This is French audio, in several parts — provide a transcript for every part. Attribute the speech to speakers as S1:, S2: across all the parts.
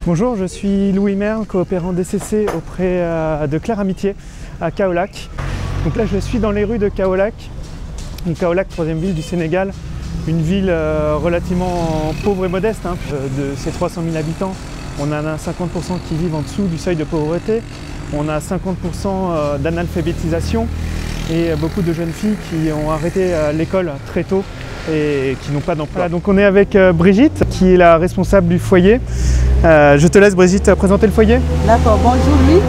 S1: Bonjour, je suis Louis Merle, coopérant DCC auprès de Claire Amitié à Kaolack. Donc là je suis dans les rues de Kaolack. Donc Kaolack, troisième ville du Sénégal, une ville relativement pauvre et modeste. De ses 300 000 habitants, on en a 50% qui vivent en dessous du seuil de pauvreté. On a 50% d'analphabétisation et beaucoup de jeunes filles qui ont arrêté l'école très tôt et qui n'ont pas d'emploi. Donc on est avec Brigitte qui est la responsable du foyer. Je te laisse Brigitte présenter le foyer.
S2: D'accord, bonjour Louis.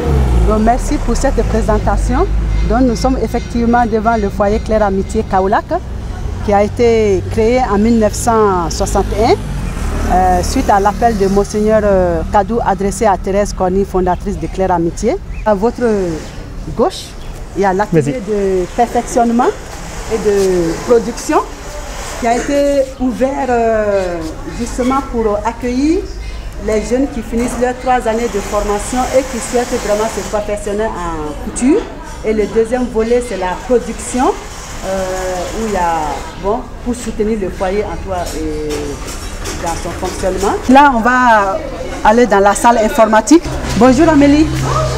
S2: Donc, merci pour cette présentation. Donc, nous sommes effectivement devant le foyer Claire Amitié Kaolack qui a été créé en 1961 suite à l'appel de Monseigneur Kadou adressé à Thérèse Corny, fondatrice de Claire Amitié. À votre gauche, il y a l'atelier de perfectionnement et de production qui a été ouvert justement pour accueillir les jeunes qui finissent leurs 3 années de formation et qui souhaitent vraiment se perfectionner en couture. Et le deuxième volet, c'est la production, où il y a, pour soutenir le foyer en toi et dans son fonctionnement. Là, on va aller dans la salle informatique. Bonjour Amélie.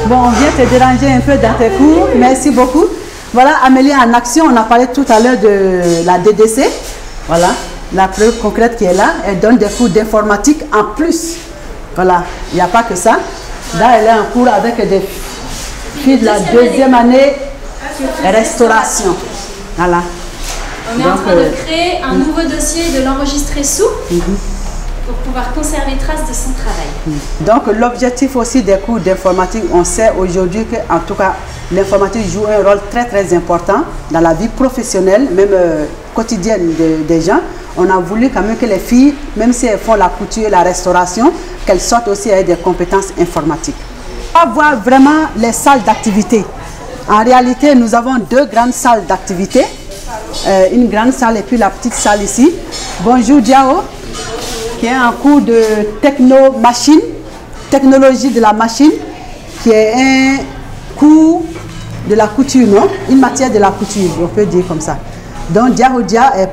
S2: Bon, on vient te déranger un peu dans tes cours. Merci beaucoup. Voilà Amélie en action. On a parlé tout à l'heure de la DDC. Voilà, la preuve concrète qui est là. Elle donne des cours d'informatique en plus. Voilà, il n'y a pas que ça. Là, elle est en cours avec des filles de la deuxième année restauration. Voilà.
S3: On est en train de créer un nouveau dossier et de l'enregistrer sous pour pouvoir conserver trace de son travail.
S2: Donc, l'objectif aussi des cours d'informatique, on sait aujourd'hui que, en tout cas, l'informatique joue un rôle très important dans la vie professionnelle, même quotidienne des gens. On a voulu quand même que les filles, même si elles font la couture et la restauration, qu'elles sortent aussi avec des compétences informatiques. On va voir vraiment les salles d'activité. En réalité, nous avons 2 grandes salles d'activité. Une grande salle et puis la petite salle ici. Bonjour Diao, qui est en cours de techno-machine, technologie de la machine, qui est un cours de la couture, non? Une matière de la couture, on peut dire comme ça. Donc Diao Dia est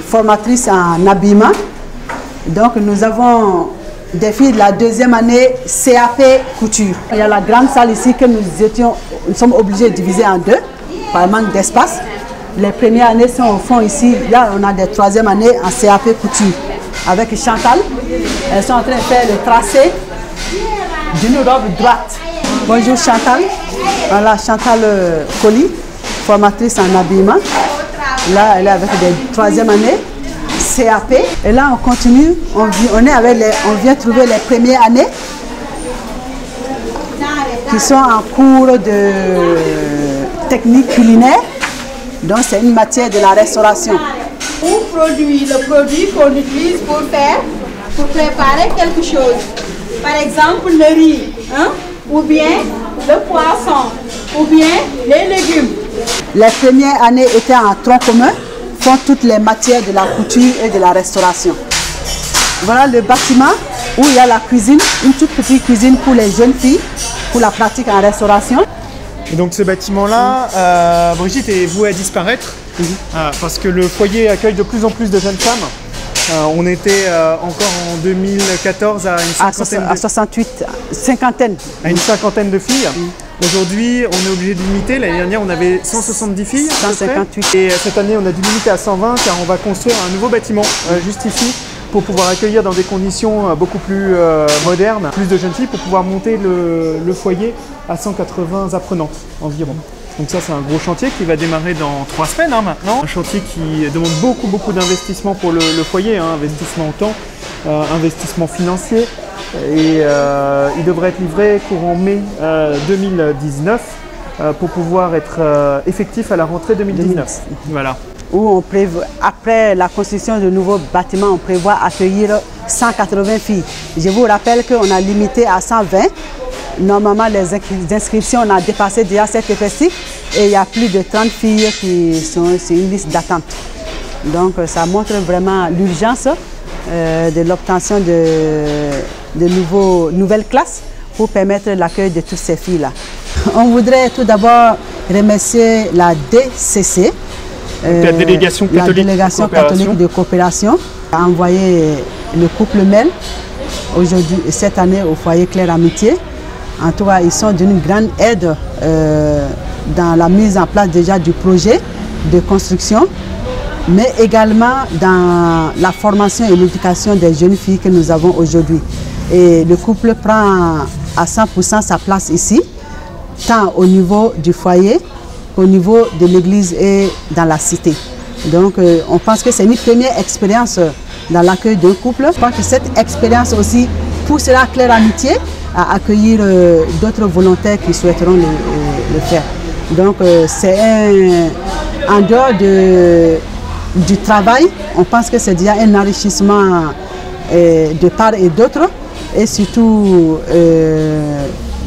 S2: formatrice en habillement. Donc nous avons des filles de la deuxième année CAP couture. Il y a la grande salle ici que nous sommes obligés de diviser en 2 par manque d'espace. Les premières années sont au fond ici. Là on a des 3e années en CAP couture avec Chantal. Elles sont en train de faire le tracé d'une robe droite. Bonjour Chantal. Voilà Chantal Colli, formatrice en habillement. Là elle est avec des 3e années CAP. Et là on continue, on vient trouver les premières années qui sont en cours de technique culinaire. Donc c'est une matière de la restauration.
S4: Le produit qu'on utilise pour préparer quelque chose. Par exemple le riz, ou bien le poisson, ou bien les légumes.
S2: Les premières années étaient en tronc commun, font toutes les matières de la couture et de la restauration. Voilà le bâtiment où il y a la cuisine, une toute petite cuisine pour les jeunes filles, pour la pratique en restauration.
S1: Et donc ce bâtiment-là, Brigitte, est voué à disparaître parce que le foyer accueille de plus en plus de jeunes femmes. On était encore en 2014 à une cinquantaine de filles. Aujourd'hui, on est obligé de limiter. L'année dernière, on avait 170 filles.
S2: 158.
S1: Et cette année, on a dû limiter à 120 car on va construire un nouveau bâtiment juste ici pour pouvoir accueillir dans des conditions beaucoup plus modernes, plus de jeunes filles pour pouvoir monter le foyer à 180 apprenantes environ. Donc ça, c'est un gros chantier qui va démarrer dans 3 semaines maintenant. Un chantier qui demande beaucoup d'investissement pour le foyer, investissement en temps, investissement financier. Et il devrait être livré courant mai 2019 pour pouvoir être effectif à la rentrée 2019. Voilà.
S2: Où on prévoit, après la construction de nouveaux bâtiments, on prévoit accueillir 180 filles. Je vous rappelle qu'on a limité à 120. Normalement, les inscriptions, on a dépassé déjà cet effectif et il y a plus de 30 filles qui sont sur une liste d'attente. Donc ça montre vraiment l'urgence de l'obtention de nouvelles classes pour permettre l'accueil de toutes ces filles-là. On voudrait tout d'abord remercier la DCC,
S1: la délégation catholique,
S2: catholique de coopération, a envoyé le couple Mel aujourd'hui, cette année au foyer Claire Amitié. En tout cas, ils sont d'une grande aide dans la mise en place déjà du projet de construction, mais également dans la formation et l'éducation des jeunes filles que nous avons aujourd'hui. Et le couple prend à 100% sa place ici, tant au niveau du foyer qu'au niveau de l'église et dans la cité. Donc on pense que c'est une première expérience dans l'accueil d'un couple. Je pense que cette expérience aussi poussera Claire Amitié à accueillir d'autres volontaires qui souhaiteront le faire. Donc c'est en dehors du travail, on pense que c'est déjà un enrichissement de part et d'autre, et surtout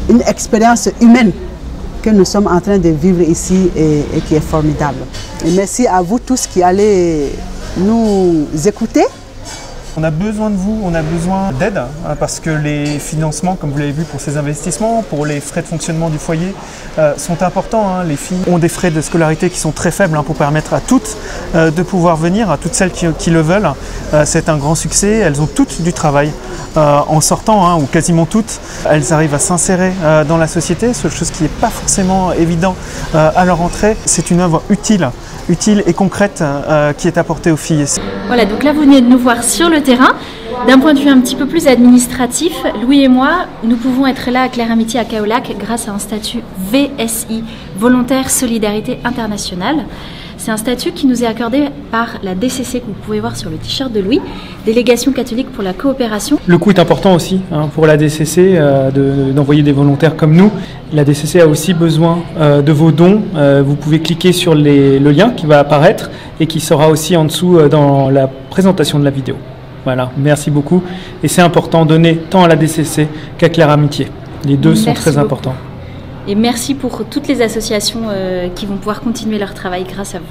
S2: une expérience humaine que nous sommes en train de vivre ici et qui est formidable. Et merci à vous tous qui allez nous écouter.
S1: On a besoin de vous, on a besoin d'aide parce que les financements, comme vous l'avez vu pour ces investissements, pour les frais de fonctionnement du foyer sont importants. Les filles ont des frais de scolarité qui sont très faibles pour permettre à toutes de pouvoir venir, à toutes celles qui le veulent. C'est un grand succès, elles ont toutes du travail. En sortant, ou quasiment toutes, elles arrivent à s'insérer dans la société, chose qui n'est pas forcément évident à leur entrée. C'est une œuvre utile et concrète qui est apportée aux filles.
S3: Voilà, donc là vous venez de nous voir sur le terrain. D'un point de vue un petit peu plus administratif, Louis et moi, nous pouvons être là à Claire Amitié à Kaolack grâce à un statut VSI, Volontaire Solidarité Internationale. C'est un statut qui nous est accordé par la DCC, que vous pouvez voir sur le t-shirt de Louis, Délégation catholique pour la coopération.
S1: Le coût est important aussi pour la DCC d'envoyer des volontaires comme nous. La DCC a aussi besoin de vos dons. Vous pouvez cliquer sur le lien qui va apparaître et qui sera aussi en dessous dans la présentation de la vidéo. Voilà, merci beaucoup. Et c'est important de donner tant à la DCC qu'à Claire Amitié. Les deux sont très importants.
S3: Et merci pour toutes les associations qui vont pouvoir continuer leur travail grâce à vous.